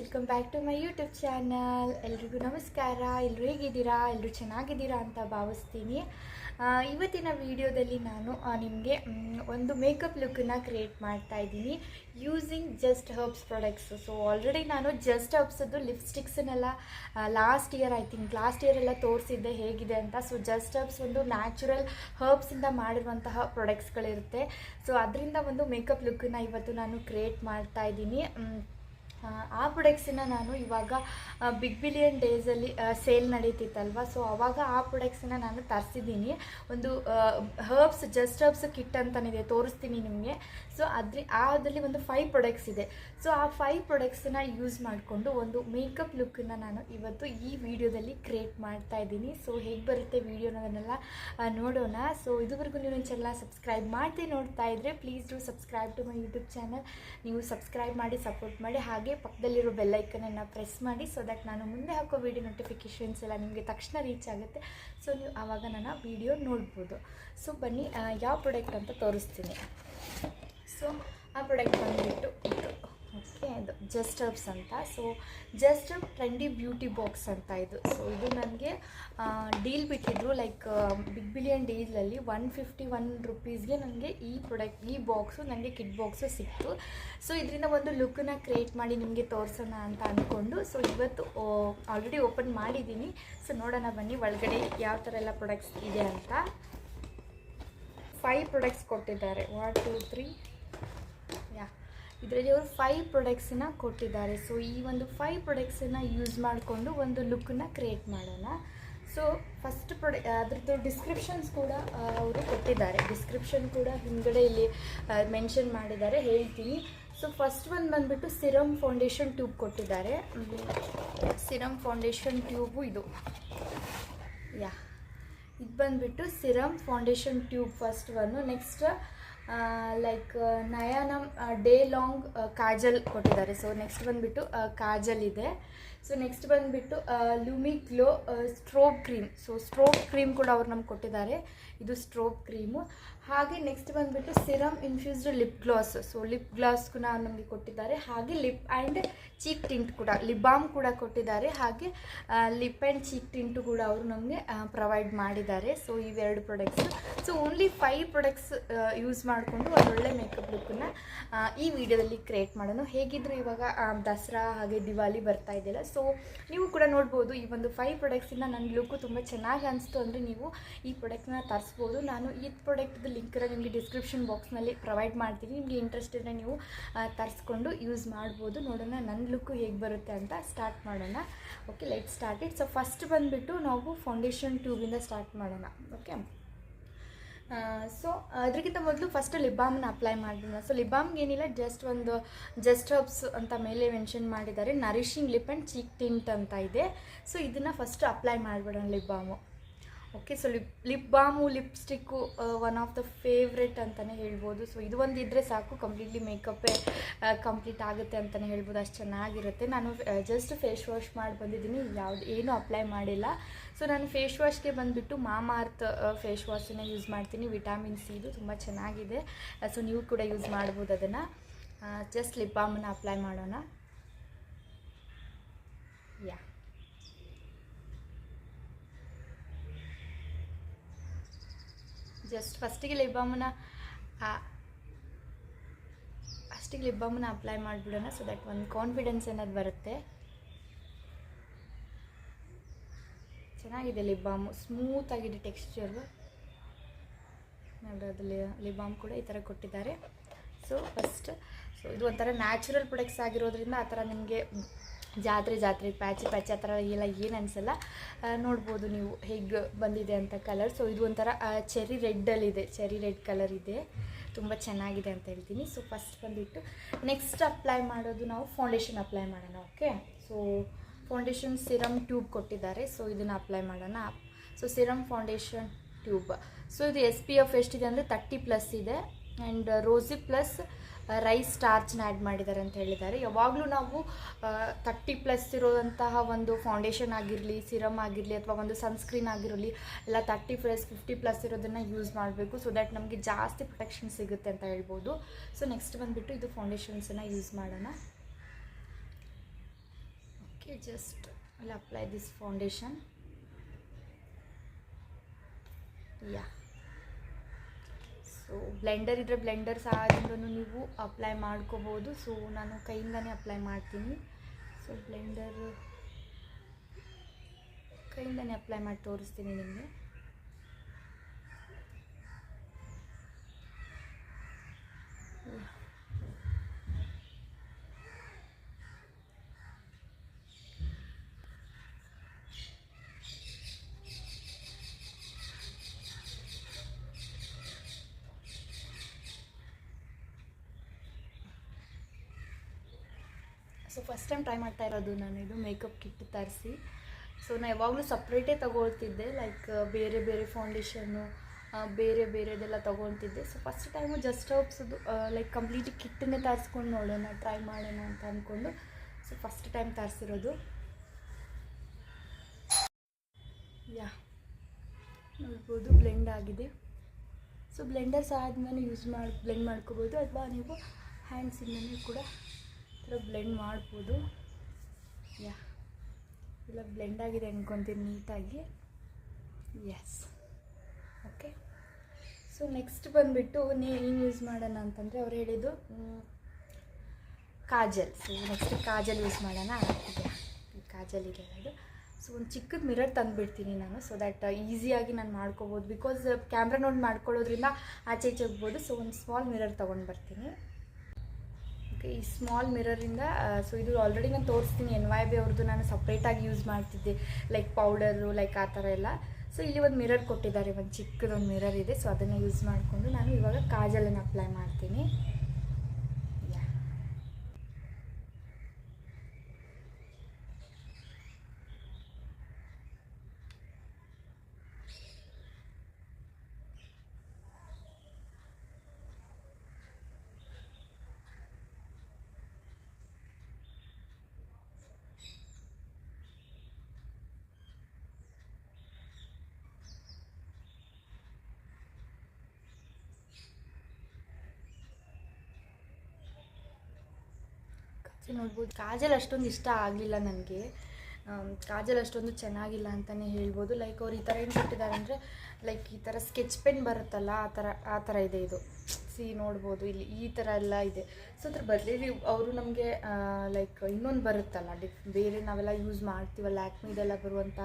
Welcome back to my YouTube channel. ಎಲ್ರಿಗೂ ನಮಸ್ಕಾರ. ಎಲ್ಲರೂ ಹೇಗಿದ್ದೀರಾ? ಎಲ್ಲರೂ ಚೆನ್ನಾಗಿದ್ದೀರಾ ಅಂತ ಭಾವಿಸ್ತೀನಿ. ಇವತ್ತಿನ ವಿಡಿಯೋದಲ್ಲಿ ನಾನು ನಿಮಗೆ ಒಂದು ಮೇಕಪ್ ಲುಕ್ಕನ್ನು ಕ್ರಿಯೇಟ್ ಮಾಡ್ತಾ ಇದ್ದೀನಿ using just herbs products. So already ನಾನು ಜಸ್ಟ್ ಹರ್ಬ್ಸದ್ದು ಲಿಪ್ಸ್ಟಿಕ್ಸನ್ನೆಲ್ಲ ಲಾಸ್ಟ್ ಇಯರ್ ಎಲ್ಲ ತೋರಿಸಿದ್ದೆ ಹೇಗಿದೆ ಅಂತ. ಸೊ ಜಸ್ಟ್ ಹರ್ಬ್ಸ್ ಒಂದು ನ್ಯಾಚುರಲ್ ಹರ್ಬ್ಸಿಂದ ಮಾಡಿರುವಂತಹ ಪ್ರಾಡಕ್ಟ್ಸ್ಗಳಿರುತ್ತೆ. ಸೊ ಅದರಿಂದ ಒಂದು ಮೇಕಪ್ ಲುಕ್ಕನ್ನು ಇವತ್ತು ನಾನು ಕ್ರಿಯೇಟ್ ಮಾಡ್ತಾ ಇದ್ದೀನಿ. ಆ ಪ್ರಾಡಕ್ಟ್ಸನ್ನು ನಾನು ಇವಾಗ ಬಿಗ್ ಬಿಲಿಯನ್ ಡೇಸಲ್ಲಿ ಸೇಲ್ ನಡೀತಿತ್ತಲ್ವ, ಸೊ ಆವಾಗ ಆ ಪ್ರಾಡಕ್ಟ್ಸನ್ನು ನಾನು ತರಿಸಿದ್ದೀನಿ. ಒಂದು ಜಸ್ಟ್ ಹರ್ಬ್ಸ್ ಕಿಟ್ ಅಂತನಿದೆ, ತೋರಿಸ್ತೀನಿ ನಿಮಗೆ. ಸೊ ಅದರಲ್ಲಿ ಒಂದು 5 ಪ್ರಾಡಕ್ಟ್ಸ್ ಇದೆ. ಸೊ ಆ 5 ಪ್ರಾಡಕ್ಟ್ಸನ್ನು ಯೂಸ್ ಮಾಡಿಕೊಂಡು ಒಂದು ಮೇಕಪ್ ಲುಕ್ಕನ್ನು ನಾನು ಇವತ್ತು ಈ ವಿಡಿಯೋದಲ್ಲಿ ಕ್ರಿಯೇಟ್ ಮಾಡ್ತಾ ಇದ್ದೀನಿ. ಸೊ ಹೇಗೆ ಬರುತ್ತೆ ವಿಡಿಯೋನದನ್ನೆಲ್ಲ ನೋಡೋಣ. ಸೊ ಇದುವರೆಗೂ ನೀವು ನನ್ನ ಚಾನಲ್ ಸಬ್ಸ್ಕ್ರೈಬ್ ಮಾಡಿ ನೋಡ್ತಾ ಇದ್ದರೆ please do subscribe to my YouTube channel. ನೀವು ಸಬ್ಸ್ಕ್ರೈಬ್ ಮಾಡಿ ಸಪೋರ್ಟ್ ಮಾಡಿ, ಹಾಗೆ ಪಕ್ಕದಲ್ಲಿರೋ ಬೆಲ್ ಐಕನನ್ನು ಪ್ರೆಸ್ ಮಾಡಿ, ಸೊ ದಟ್ ನಾನು ಮುಂದೆ ಹಾಕೋ ವಿಡಿಯೋ ನೋಟಿಫಿಕೇಷನ್ಸ್ ಎಲ್ಲ ನಿಮಗೆ ತಕ್ಷಣ ರೀಚ್ ಆಗುತ್ತೆ. ಸೊ ನೀವು ಆವಾಗ ನನ್ನ ವಿಡಿಯೋ ನೋಡ್ಬೋದು. ಸೊ ಬನ್ನಿ ಯಾವ ಪ್ರಾಡಕ್ಟ್ ಅಂತ ತೋರಿಸ್ತೀನಿ. ಸೊ ಆ ಪ್ರಾಡಕ್ಟ್ ಬಂದುಬಿಟ್ಟು ಓಕೆ, ಇದು ಜಸ್ಟ್ ಹರ್ಬ್ಸ್ ಅಂತ. So just herb trendy beauty box ಅಂತ ಇದು. ಸೊ ಇದು ನನಗೆ ಡೀಲ್ ಬಿಟ್ಟಿದ್ರು, ಲೈಕ್ ಬಿಗ್ ಬಿಲಿಯನ್ ಡೀಲಲ್ಲಿ 151 ರೂಪೀಸ್ಗೆ ನನಗೆ ಈ ಬಾಕ್ಸು ನನಗೆ ಕಿಟ್ ಬಾಕ್ಸು ಸಿಕ್ತು. ಸೊ ಇದರಿಂದ ಒಂದು ಲುಕ್ಕನ್ನು ಕ್ರಿಯೇಟ್ ಮಾಡಿ ನಿಮಗೆ ತೋರಿಸೋಣ ಅಂತ ಅಂದ್ಕೊಂಡು ಸೊ ಇವತ್ತು ಆಲ್ರೆಡಿ ಓಪನ್ ಮಾಡಿದ್ದೀನಿ. ಸೊ ನೋಡೋಣ ಬನ್ನಿ ಒಳಗಡೆ ಯಾವ ಥರ ಎಲ್ಲ ಪ್ರಾಡಕ್ಟ್ಸ್ ಇದೆ ಅಂತ. 5 ಪ್ರಾಡಕ್ಟ್ಸ್ ಕೊಟ್ಟಿದ್ದಾರೆ. 1 2 3 ಇದರಲ್ಲಿ ಅವರು 5 ಪ್ರಾಡಕ್ಟ್ಸನ್ನು ಕೊಟ್ಟಿದ್ದಾರೆ. ಸೊ ಈ ಒಂದು 5 ಪ್ರಾಡಕ್ಟ್ಸನ್ನು ಯೂಸ್ ಮಾಡಿಕೊಂಡು ಒಂದು ಲುಕ್ಕನ್ನು ಕ್ರಿಯೇಟ್ ಮಾಡೋಣ. ಸೊ ಫಸ್ಟ್ ಅದ್ರದ್ದು ಡಿಸ್ಕ್ರಿಪ್ಷನ್ಸ್ ಕೂಡ ಅವರು ಕೊಟ್ಟಿದ್ದಾರೆ. ಡಿಸ್ಕ್ರಿಪ್ಷನ್ ಕೂಡ ಹಿಂದ್ಗಡೆ ಇಲ್ಲಿ ಮೆನ್ಷನ್ ಮಾಡಿದ್ದಾರೆ, ಹೇಳ್ತೀನಿ. ಸೊ ಫಸ್ಟ್ ಒಂದು ಬಂದುಬಿಟ್ಟು ಸಿರಮ್ ಫೌಂಡೇಶನ್ ಟ್ಯೂಬ್ ಕೊಟ್ಟಿದ್ದಾರೆ. ಸಿರಮ್ ಫೌಂಡೇಶನ್ ಟ್ಯೂಬು ಇದು ಇದು ಬಂದುಬಿಟ್ಟು ಸಿರಮ್ ಫೌಂಡೇಶನ್ ಟ್ಯೂಬ್ ಫಸ್ಟ್ ಒಂದು. Next like Nayanam day long kajal ಕೊಟ್ಟಿದ್ದಾರೆ. ಸೊ ನೆಕ್ಸ್ಟ್ ಬಂದುಬಿಟ್ಟು ಕಾಜಲ್ ಇದೆ. ಸೊ ನೆಕ್ಸ್ಟ್ ಬಂದುಬಿಟ್ಟು lumi glow strobe cream. So strobe cream ಕೂಡ ಅವ್ರು ನಮ್ಗೆ ಕೊಟ್ಟಿದ್ದಾರೆ, ಇದು ಸ್ಟ್ರೋಬ್ ಕ್ರೀಮು. ಹಾಗೆ ನೆಕ್ಸ್ಟ್ ಬಂದುಬಿಟ್ಟು serum infused lip gloss. So lip gloss ಕೂಡ ನಮಗೆ ಕೊಟ್ಟಿದ್ದಾರೆ. ಹಾಗೆ ಲಿಪ್ ಆ್ಯಂಡ್ ಚೀಕ್ ಟಿಂಟ್ ಕೂಡ, ಲಿಪ್ ಬಾಮ್ ಕೂಡ ಕೊಟ್ಟಿದ್ದಾರೆ. ಹಾಗೆ ಲಿಪ್ ಆ್ಯಂಡ್ ಚೀಕ್ ಟಿಂಟು ಕೂಡ ಅವರು ನಮಗೆ ಪ್ರೊವೈಡ್ ಮಾಡಿದ್ದಾರೆ. ಸೊ ಇವೆರಡು products. So only 5 products use ಮಾಡಿಕೊಂಡು ಒಳ್ಳೊಳ್ಳೆ ಮೇಕಪ್ ಲುಕ್ಕನ್ನು ಈ ವಿಡಿಯೋದಲ್ಲಿ ಕ್ರಿಯೇಟ್ ಮಾಡೋಣ. ಹೇಗಿದ್ರು ಇವಾಗ ದಸರಾ ಹಾಗೆ ದಿವಾಲಿ ಬರ್ತಾ ಇದೆಯಲ್ಲ, ಸೊ ನೀವು ಕೂಡ ನೋಡ್ಬೋದು ಈ ಒಂದು 5 ಪ್ರಾಡಕ್ಟ್ಸಿಂದ ನನ್ನ ಲುಕ್ಕು ತುಂಬ ಚೆನ್ನಾಗಿ ಅನಿಸ್ತು ಅಂದರೆ ನೀವು ಈ ಪ್ರಾಡಕ್ಟ್ನ ತರಿಸ್ಬೋದು. ನಾನು ಈ ಪ್ರಾಡಕ್ಟ್ದು ಲಿಂಕನ್ನು ನಿಮಗೆ ಡಿಸ್ಕ್ರಿಪ್ಷನ್ ಬಾಕ್ಸ್ನಲ್ಲಿ ಪ್ರೊವೈಡ್ ಮಾಡ್ತೀನಿ. ನಿಮಗೆ ಇಂಟ್ರೆಸ್ಟ್ ಇದ್ದರೆ ನೀವು ತರಿಸ್ಕೊಂಡು ಯೂಸ್ ಮಾಡ್ಬೋದು. ನೋಡೋಣ ನನ್ನ ಲುಕ್ಕು ಹೇಗೆ ಬರುತ್ತೆ ಅಂತ ಸ್ಟಾರ್ಟ್ ಮಾಡೋಣ. Okay, let start it. So first ಬಂದುಬಿಟ್ಟು ನಾವು ಫೌಂಡೇಶನ್ ಟ್ಯೂಬಿಂದ ಸ್ಟಾರ್ಟ್ ಮಾಡೋಣ. ಓಕೆ, ಸೊ ಅದಕ್ಕಿಂತ ಮೊದಲು ಫಸ್ಟ್ ಲಿಪ್ ಬಾಮನ್ನ ಅಪ್ಲೈ ಮಾಡೋಣ. ಸೊ ಲಿಪ್ ಬಾಮ್ಗೆ ಏನಿಲ್ಲ, ಜಸ್ಟ್ ಹರ್ಬ್ಸ್ ಅಂತ ಮೇಲೆ ಮೆನ್ಷನ್ ಮಾಡಿದ್ದಾರೆ. Nourishing lip and cheek tint ಅಂತ ಇದೆ. ಸೊ ಇದನ್ನು ಫಸ್ಟ್ ಅಪ್ಲೈ ಮಾಡಿಬಿಡೋಣ lip balm. Okay, so lip balm lipstick one of the favourite ಅಂತಲೇ ಹೇಳ್ಬೋದು. ಸೊ ಇದು ಒಂದು ಇದ್ದರೆ ಸಾಕು, ಕಂಪ್ಲೀಟ್ಲಿ ಮೇಕಪ್ಪೇ ಕಂಪ್ಲೀಟ್ ಆಗುತ್ತೆ ಅಂತಲೇ ಹೇಳ್ಬೋದು, ಅಷ್ಟು ಚೆನ್ನಾಗಿರುತ್ತೆ. ನಾನು ಜಸ್ಟ್ ಫೇಸ್ ವಾಶ್ ಮಾಡಿ ಬಂದಿದ್ದೀನಿ, ಏನೂ ಅಪ್ಲೈ ಮಾಡಿಲ್ಲ. ಸೊ ನಾನು ಫೇಸ್ ವಾಶ್ಗೆ ಬಂದುಬಿಟ್ಟು ಮಾಮಾಅರ್ತ್ ಫೇಸ್ ವಾಶನ್ನು ಯೂಸ್ ಮಾಡ್ತೀನಿ. ವಿಟಾಮಿನ್ ಸಿ ಇದು ತುಂಬ ಚೆನ್ನಾಗಿದೆ. ಸೊ ನೀವು ಕೂಡ ಯೂಸ್ ಮಾಡ್ಬೋದು ಅದನ್ನು. ಜಸ್ಟ್ ಲಿಪ್ ಬಾಮನ್ನು ಅಪ್ಲೈ ಮಾಡೋಣ. ಜಸ್ಟ್ ಫಸ್ಟಿಗೆ ಲಿಪ್ ಬಾಮನ್ನು ಅಪ್ಲೈ ಮಾಡಿಬಿಡೋಣ. ಸೊ ದಟ್ ಒಂದು ಕಾನ್ಫಿಡೆನ್ಸ್ ಅನ್ನೋದು ಬರುತ್ತೆ. ಚೆನ್ನಾಗಿದೆ ಲಿಪ್ ಬಾಮು, ಸ್ಮೂತಾಗಿದೆ ಟೆಕ್ಸ್ಚರು. ಅದರಲ್ಲಿ ಲಿಪ್ ಬಾಮ್ ಕೂಡ ಈ ಥರ ಕೊಟ್ಟಿದ್ದಾರೆ. ಸೊ ಇದು ಒಂಥರ ನ್ಯಾಚುರಲ್ ಪ್ರಾಡಕ್ಟ್ಸ್ ಆಗಿರೋದ್ರಿಂದ ಆ ಥರ ನಿಮಗೆ ಜಾತ್ರೆ ಪ್ಯಾಚಿ ಆ ಥರ ಎಲ್ಲ ಏನು ಅನಿಸಲ್ಲ. ನೋಡ್ಬೋದು ನೀವು ಹೇಗೆ ಬಂದಿದೆ ಅಂತ ಕಲರ್. ಸೊ ಇದು ಒಂಥರ ಚೆರಿ ರೆಡ್ ಕಲರ್ ಇದೆ, ತುಂಬ ಚೆನ್ನಾಗಿದೆ ಅಂತ ಹೇಳ್ತೀನಿ. ಸೊ ಫಸ್ಟ್ ಬಂದುಬಿಟ್ಟು ನೆಕ್ಸ್ಟ್ ಅಪ್ಲೈ ಮಾಡೋದು ನಾವು ಫೌಂಡೇಶನ್ ಅಪ್ಲೈ ಮಾಡೋಣ. Okay, so foundation serum tube ಕೊಟ್ಟಿದ್ದಾರೆ. ಸೊ ಇದನ್ನು ಅಪ್ಲೈ ಮಾಡೋಣ. So serum foundation tube. So ಇದು SPF ಎಷ್ಟಿದೆ ಅಂದರೆ 30+ ಇದೆ. ಆ್ಯಂಡ್ ರೋಸಿ ಪ್ಲಸ್ ರೈಸ್ ಸ್ಟಾರ್ಚ್ನ ಆ್ಯಡ್ ಮಾಡಿದ್ದಾರೆ ಅಂತ ಹೇಳಿದ್ದಾರೆ. ಯಾವಾಗಲೂ ನಾವು 30+ ಇರೋದಂತಹ ಒಂದು ಫೌಂಡೇಶನ್ ಆಗಿರಲಿ, ಸಿರಮ್ ಆಗಿರಲಿ, ಅಥವಾ ಒಂದು ಸನ್ಸ್ಕ್ರೀನ್ ಆಗಿರಲಿ, ಎಲ್ಲ 30+ 50+ ಇರೋದನ್ನು ಯೂಸ್ ಮಾಡಬೇಕು. ಸೊ ದ್ಯಾಟ್ ನಮಗೆ ಜಾಸ್ತಿ ಪ್ರೊಟೆಕ್ಷನ್ ಸಿಗುತ್ತೆ ಅಂತ ಹೇಳ್ಬೋದು. ಸೊ ನೆಕ್ಸ್ಟ್ ಬಂದುಬಿಟ್ಟು ಇದು ಫೌಂಡೇಶನ್ಸನ್ನು ಯೂಸ್ ಮಾಡೋಣ. Okay, just I apply this foundation. Yeah, so Blender ಇದ್ದರೆ ಬ್ಲೆಂಡರ್ ಸಹಾಯದಿಂದನೂ ನೀವು ಅಪ್ಲೈ ಮಾಡ್ಕೋಬೋದು. ಸೊ ನಾನು ಕೈಯಿಂದನೇ ಅಪ್ಲೈ ಮಾಡ್ತೀನಿ. ಸೊ ಕೈಯಿಂದನೇ ಅಪ್ಲೈ ಮಾಡಿ ತೋರಿಸ್ತೀನಿ ನಿಮಗೆ. ಸೊ ಫಸ್ಟ್ ಟೈಮ್ ಟ್ರೈ ಮಾಡ್ತಾ ಇರೋದು ನಾನು ಇದು ಮೇಕಪ್ ಕಿಟ್ ತರಿಸಿ. ಸೊ ನಾನು ಯಾವಾಗಲೂ ಸಪ್ರೇಟೇ ತೊಗೊಳ್ತಿದ್ದೆ, ಲೈಕ್ ಬೇರೆ ಬೇರೆ ಫೌಂಡೇಶನ್ನು ಬೇರೆ ಬೇರೆದೆಲ್ಲ ತೊಗೊಳ್ತಿದ್ದೆ. ಸೊ ಫಸ್ಟ್ ಟೈಮು ಜಸ್ಟ್ ಹರ್ಬ್ಸದು ಲೈಕ್ ಕಂಪ್ಲೀಟ್ ಕಿಟ್ಟನ್ನೇ ತರಿಸ್ಕೊಂಡು ನೋಡೋಣ, ಟ್ರೈ ಮಾಡೋಣ ಅಂತ ಅಂದ್ಕೊಂಡು ಸೊ ಫಸ್ಟ್ ಟೈಮ್ ತರಿಸಿರೋದು. ಯಾ, ನೋಡ್ಬೋದು ಬ್ಲೆಂಡ್ ಆಗಿದೆ. ಸೊ ಬ್ಲೆಂಡರ್ ಸಹಾಯದಿಂದನೂ ಬ್ಲೆಂಡ್ ಮಾಡ್ಕೋಬೋದು, ಅಥವಾ ನೀವು ಹ್ಯಾಂಡ್ಸಿಂದನೂ ಕೂಡ ಬ್ಲೆಂಡ್ ಮಾಡ್ಬೋದು. ಯಾ, ಇಲ್ಲ ಬ್ಲೆಂಡ್ ಆಗಿದೆ ಅನ್ಕೊತೀನಿ ನೀಟಾಗಿ. S, okay. ಸೊ ನೆಕ್ಸ್ಟ್ ಬಂದುಬಿಟ್ಟು ಏನು ಯೂಸ್ ಮಾಡೋಣ ಅಂತಂದರೆ ಅವ್ರು ಹೇಳಿದ್ದು Kajal. So next Kajal use ಮಾಡೋಣ. ಕಾಜಲ್ ಇದೆ ಅದು. ಸೊ ಒಂದು ಚಿಕ್ಕದ ಮಿರರ್ ತಂದುಬಿಡ್ತೀನಿ ನಾನು, ಸೊ ದ್ಯಾಟ್ ಈಸಿಯಾಗಿ ನಾನು ಮಾಡ್ಕೋಬೋದು. ಬಿಕಾಸ್ ಕ್ಯಾಮ್ರಾ ನೋಡಿ ಮಾಡ್ಕೊಳ್ಳೋದ್ರಿಂದ ಆಚೆ ಈಚೆ ಹೋಗ್ಬೋದು. ಸೊ ಒಂದು ಸ್ಮಾಲ್ ಮಿರರ್ ತೊಗೊಂಡು ಬರ್ತೀನಿ. ಓಕೆ, ಈ ಸ್ಮಾಲ್ ಮಿರರಿಂದ ಸೊ ಇದು ಆಲ್ರೆಡಿ ನಾನು ತೋರಿಸ್ತೀನಿ. NYB ಅವ್ರದ್ದು ನಾನು ಸಪ್ರೇಟಾಗಿ ಯೂಸ್ ಮಾಡ್ತಿದ್ದೆ, ಲೈಕ್ ಪೌಡರು ಲೈಕ್ ಆ ಥರ ಎಲ್ಲ. ಸೊ ಇಲ್ಲಿ ಒಂದು ಮಿರರ್ ಕೊಟ್ಟಿದ್ದಾರೆ, ಒಂದು ಚಿಕ್ಕದೊಂದು ಮಿರರ್ ಇದೆ. ಸೊ ಅದನ್ನು ಯೂಸ್ ಮಾಡಿಕೊಂಡು ನಾನು ಇವಾಗ ಕಾಜಲನ್ನು ಅಪ್ಲೈ ಮಾಡ್ತೀನಿ. ನೋಡ್ಬೋದು ಕಾಜಲ್ ಅಷ್ಟೊಂದು ಇಷ್ಟ ಆಗಲಿಲ್ಲ ನನಗೆ. ಕಾಜಲ್ ಅಷ್ಟೊಂದು ಚೆನ್ನಾಗಿಲ್ಲ ಅಂತಲೇ ಹೇಳ್ಬೋದು. ಲೈಕ್ ಅವ್ರು ಈ ಥರ ಏನು ಕೊಟ್ಟಿದ್ದಾರೆ ಅಂದರೆ, ಲೈಕ್ ಈ ಥರ ಸ್ಕೆಚ್ ಪೆನ್ ಬರುತ್ತಲ್ಲ ಆ ಥರ ಇದೆ ಇದು. ನೋಡ್ಬೋದು ಇಲ್ಲಿ ಈ ಥರ ಎಲ್ಲ ಇದೆ. ಸೊ ಅದ್ರ ಬದಲಿಗೆ ಅವರು ನಮಗೆ ಲೈಕ್ ಇನ್ನೊಂದು ಬರುತ್ತಲ್ಲ ಬೇರೆ ನಾವೆಲ್ಲ ಯೂಸ್ ಮಾಡ್ತೀವಲ್ಲ, ಲ್ಯಾಕ್ಮಿದೆಲ್ಲ ಬರುವಂಥ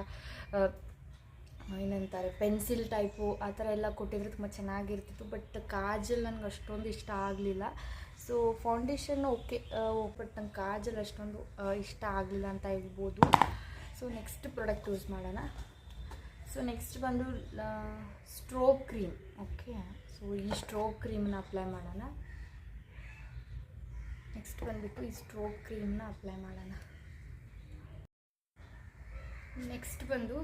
ಏನಂತಾರೆ ಪೆನ್ಸಿಲ್ ಟೈಪು ಆ ಥರ ಎಲ್ಲ ಕೊಟ್ಟಿದ್ರೆ ತುಂಬ ಚೆನ್ನಾಗಿರ್ತಿತ್ತು. ಬಟ್ ಕಾಜಲ್ ನನಗೆ ಅಷ್ಟೊಂದು ಇಷ್ಟ ಆಗಲಿಲ್ಲ. ಸೊ ಫೌಂಡೇಶನ್ ಓಕೆ, ಬಟ್ ನಂಗೆ ಕಾಜಲ್ ಅಷ್ಟೊಂದು ಇಷ್ಟ ಆಗಲಿಲ್ಲ ಅಂತ ಹೇಳ್ಬೋದು. ಸೊ ನೆಕ್ಸ್ಟ್ ಪ್ರಾಡಕ್ಟ್ ಯೂಸ್ ಮಾಡೋಣ. ಸೊ ನೆಕ್ಸ್ಟ್ ಬಂದು ಸ್ಟ್ರೋಬ್ ಕ್ರೀಮ್. ಓಕೆ, ಸೊ ಈ ಸ್ಟ್ರೋಬ್ ಕ್ರೀಮನ್ನ ಅಪ್ಲೈ ಮಾಡೋಣ. ನೆಕ್ಸ್ಟ್ ಬಂದುಬಿಟ್ಟು ಈ ಸ್ಟ್ರೋಬ್ ಕ್ರೀಮನ್ನ ಅಪ್ಲೈ ಮಾಡೋಣ. ನೆಕ್ಸ್ಟ್ ಬಂದು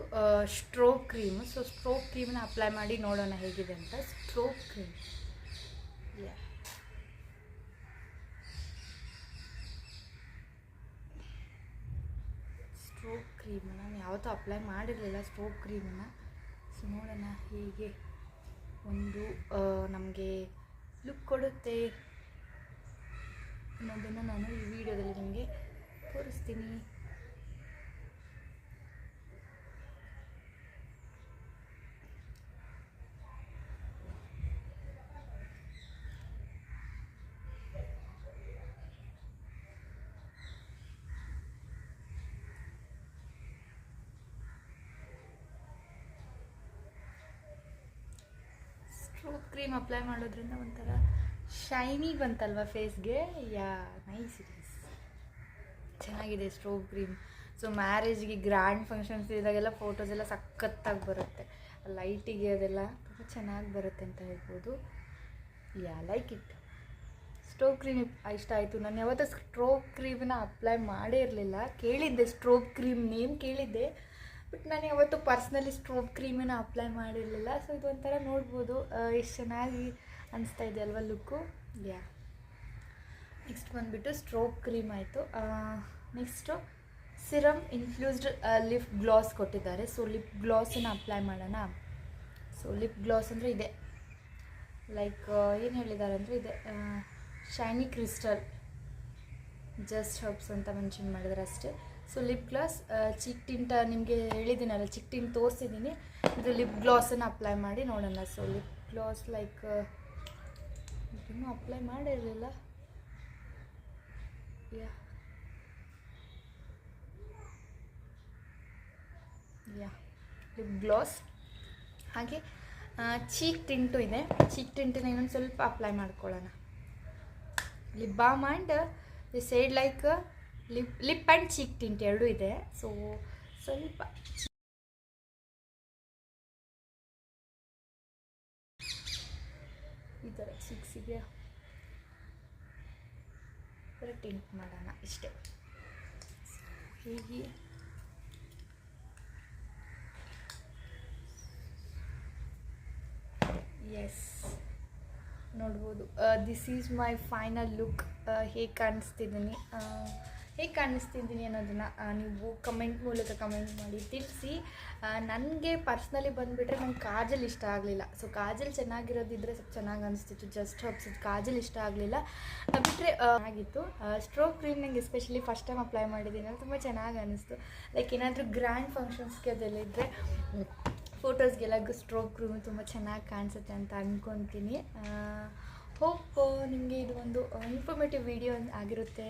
ಸ್ಟ್ರೋಬ್ ಕ್ರೀಮು. ಸೊ ಸ್ಟ್ರೋಬ್ ಕ್ರೀಮನ್ನ ಅಪ್ಲೈ ಮಾಡಿ ನೋಡೋಣ ಹೇಗಿದೆ ಅಂತ. ಸ್ಟ್ರೋಬ್ ಕ್ರೀಮ್, ಯಾ, ಸ್ಟ್ರೋಬ್ ಕ್ರೀಮನ್ನು ನಾನು ಯಾವತ್ತೂ ಅಪ್ಲೈ ಮಾಡಿರಲಿಲ್ಲ ಸ್ಟ್ರೋಬ್ ಕ್ರೀಮನ್ನು. ಸೊ ನೋಡೋಣ ಹೇಗೆ ಒಂದು ನಮಗೆ ಲುಕ್ ಕೊಡುತ್ತೆ ಅನ್ನೋದನ್ನು ನಾನು ಈ ವಿಡಿಯೋದಲ್ಲಿ ನಿಮಗೆ ತೋರಿಸ್ತೀನಿ. ಸ್ಟ್ರೋಬ್ ಕ್ರೀಮ್ ಅಪ್ಲೈ ಮಾಡೋದ್ರಿಂದ ಒಂಥರ ಶೈನಿ ಬಂತಲ್ವ ಫೇಸ್ಗೆ. ಯಾ, ನೈಸ್ ಇಟ್ ಈಸ್, ಚೆನ್ನಾಗಿದೆ ಸ್ಟ್ರೋಬ್ ಕ್ರೀಮ್. ಸೊ ಮ್ಯಾರೇಜ್ಗೆ ಗ್ರ್ಯಾಂಡ್ ಫಂಕ್ಷನ್ಸ್ ಇದ್ದಾಗೆಲ್ಲ ಫೋಟೋಸ್ ಎಲ್ಲ ಸಖತ್ತಾಗಿ ಬರುತ್ತೆ, ಲೈಟಿಗೆ ಅದೆಲ್ಲ ತುಂಬ ಚೆನ್ನಾಗಿ ಬರುತ್ತೆ ಅಂತ ಹೇಳ್ಬೋದು. ಯಾ, ಲೈಕ್ ಇಟ್. ಸ್ಟ್ರೋಬ್ ಕ್ರೀಮ್ ಇಷ್ಟ ಆಯಿತು. ನಾನು ಯಾವತ್ತೂ ಸ್ಟ್ರೋಬ್ ಕ್ರೀಮನ್ನ ಅಪ್ಲೈ ಮಾಡೇ ಇರಲಿಲ್ಲ. ಕೇಳಿದ್ದೆ ಸ್ಟ್ರೋಬ್ ಕ್ರೀಮ್ ನೇಮ್ ಕೇಳಿದ್ದೆ, ಬಟ್ ನಾನು ಯಾವತ್ತೂ ಪರ್ಸ್ನಲಿ ಸ್ಟ್ರೋಬ್ ಕ್ರೀಮನ್ನು ಅಪ್ಲೈ ಮಾಡಿರಲಿಲ್ಲ. ಸೊ ಇದು ಒಂಥರ ನೋಡ್ಬೋದು ಎಷ್ಟು ಚೆನ್ನಾಗಿ ಅನಿಸ್ತಾ ಇದೆ ಅಲ್ವಾ ಲುಕ್ಕು. ಯಾ, ನೆಕ್ಸ್ಟ್ ಬಂದುಬಿಟ್ಟು ಸ್ಟ್ರೋಬ್ ಕ್ರೀಮ್ ಆಯಿತು. Next serum infused lip glass ಕೊಟ್ಟಿದ್ದಾರೆ. ಸೊ ಲಿಪ್ ಗ್ಲಾಸನ್ನು ಅಪ್ಲೈ ಮಾಡೋಣ. ಸೊ ಲಿಪ್ ಗ್ಲಾಸ್ ಅಂದರೆ ಇದೆ, ಲೈಕ್ ಏನು ಹೇಳಿದ್ದಾರೆ ಅಂದರೆ ಇದೆ ಶೈನಿ ಕ್ರಿಸ್ಟಲ್ ಜಸ್ಟ್ ಹರ್ಬ್ಸ್ ಅಂತ ಮೆನ್ಷನ್ ಮಾಡಿದ್ದಾರೆ ಅಷ್ಟೇ. ಸೊ ಲಿಪ್ ಗ್ಲಾಸ್ ಚಿಕ್ ಟಿಂಟ್ ನಿಮಗೆ ಹೇಳಿದ್ದೀನಲ್ಲ, ಚಿಕ್ ಟಿಂಟ್ ತೋರಿಸಿದ್ದೀನಿ. ಇದು ಲಿಪ್ ಗ್ಲಾಸನ್ನು ಅಪ್ಲೈ ಮಾಡಿ ನೋಡೋಣ. ಸೊ ಲಿಪ್ ಗ್ಲಾಸ್ ಲೈಕ್ ಇನ್ನೂ ಅಪ್ಲೈ ಮಾಡಿರಲಿಲ್ಲ. ಯಾ ಲಿಪ್ ಗ್ಲಾಸ್ ಹಾಗೆ ಚೀಕ್ ಟಿಂಟು ಇದೆ. ಚೀಕ್ ಟಿಂಟನ್ನ ಇನ್ನೊಂದು ಸ್ವಲ್ಪ ಅಪ್ಲೈ ಮಾಡ್ಕೊಳ್ಳೋಣ. Lip balm and the shade like lip and cheek tint ಎರಡೂ ಇದೆ. ಸೊ ಸ್ವಲ್ಪ ಈ ಥರ ಚೀಕ್ಸಿಗೆ ಟಿಂಟ್ ಮಾಡೋಣ ಇಷ್ಟೇ. ಹೀಗೆ ಎಸ್ ನೋಡ್ಬೋದು. This is my final look. ಹೇಗೆ ಕಾಣಿಸ್ತಿದ್ದೀನಿ ಅನ್ನೋದನ್ನು ನೀವು ಕಮೆಂಟ್ ಮೂಲಕ ಕಮೆಂಟ್ ಮಾಡಿ ತಿಳಿಸಿ. ನನಗೆ ಪರ್ಸ್ನಲಿ ಬಂದುಬಿಟ್ರೆ ನಂಗೆ ಕಾಜಲ್ ಇಷ್ಟ ಆಗಲಿಲ್ಲ. ಸೊ ಕಾಜಲ್ ಚೆನ್ನಾಗಿರೋದಿದ್ರೆ ಸ್ವಲ್ಪ ಚೆನ್ನಾಗಿ ಅನಿಸ್ತಿತ್ತು. ಜಸ್ಟ್ ಹಬ್ಸಿದ್ದು ಕಾಜಲ್ ಇಷ್ಟ ಆಗಲಿಲ್ಲ, ಬಿಟ್ಟರೆ ಆಗಿತ್ತು. ಸ್ಟ್ರೋಕ್ ಕ್ರೀಮ್ ನಂಗೆ ಎಸ್ಪೆಷಲಿ ಫಸ್ಟ್ ಟೈಮ್ ಅಪ್ಲೈ ಮಾಡಿದ್ದೀನಿ, ತುಂಬ ಚೆನ್ನಾಗಿ ಅನ್ನಿಸ್ತು. ಲೈಕ್ ಏನಾದರೂ ಗ್ರ್ಯಾಂಡ್ ಫಂಕ್ಷನ್ಸ್ಗೆ ಅದೆಲ್ಲ ಇದ್ದರೆ ಫೋಟೋಸ್ಗೆಲ್ಲ ಸ್ಟ್ರೋಕ್ ಕ್ರೀಮ್ ತುಂಬ ಚೆನ್ನಾಗಿ ಕಾಣಿಸುತ್ತೆ ಅಂತ ಅಂದ್ಕೊತೀನಿ. ಹೋಪ್ ನಿಮಗೆ ಇದು ಒಂದು ಇನ್ಫಾರ್ಮೇಟಿವ್ ವಿಡಿಯೋ ಆಗಿರುತ್ತೆ.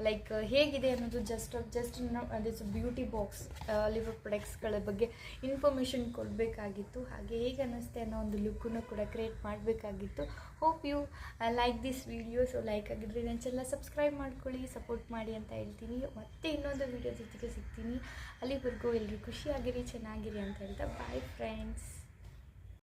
ಲೈಕ್ ಹೇಗಿದೆ ಅನ್ನೋದು just this beauty box lever ಪ್ರೊಡಕ್ಟ್ಸ್ಗಳ ಬಗ್ಗೆ ಇನ್ಫಾರ್ಮೇಷನ್ ಕೊಡಬೇಕಾಗಿತ್ತು. ಹಾಗೆ ಹೇಗೆ ಅನ್ನಿಸ್ತೆ ಅನ್ನೋ ಒಂದು ಲುಕ್ಕನ್ನು ಕೂಡ ಕ್ರಿಯೇಟ್ ಮಾಡಬೇಕಾಗಿತ್ತು. Hope you like this video. So like ಆಗಿದ್ರೆ ನನ್ನ ಚಾನಲ್ ಸಬ್ಸ್ಕ್ರೈಬ್ ಮಾಡ್ಕೊಳ್ಳಿ, ಸಪೋರ್ಟ್ ಮಾಡಿ ಅಂತ ಹೇಳ್ತೀನಿ. ಮತ್ತೆ ಇನ್ನೊಂದು ವಿಡಿಯೋ ಜೊತೆಗೆ ಸಿಗ್ತೀನಿ. ಅಲ್ಲಿವರೆಗೂ ಎಲ್ಲರೂ ಖುಷಿಯಾಗಿರಿ, ಚೆನ್ನಾಗಿರಿ ಅಂತ ಹೇಳ್ತಾ ಬಾಯ್ ಫ್ರೆಂಡ್ಸ್.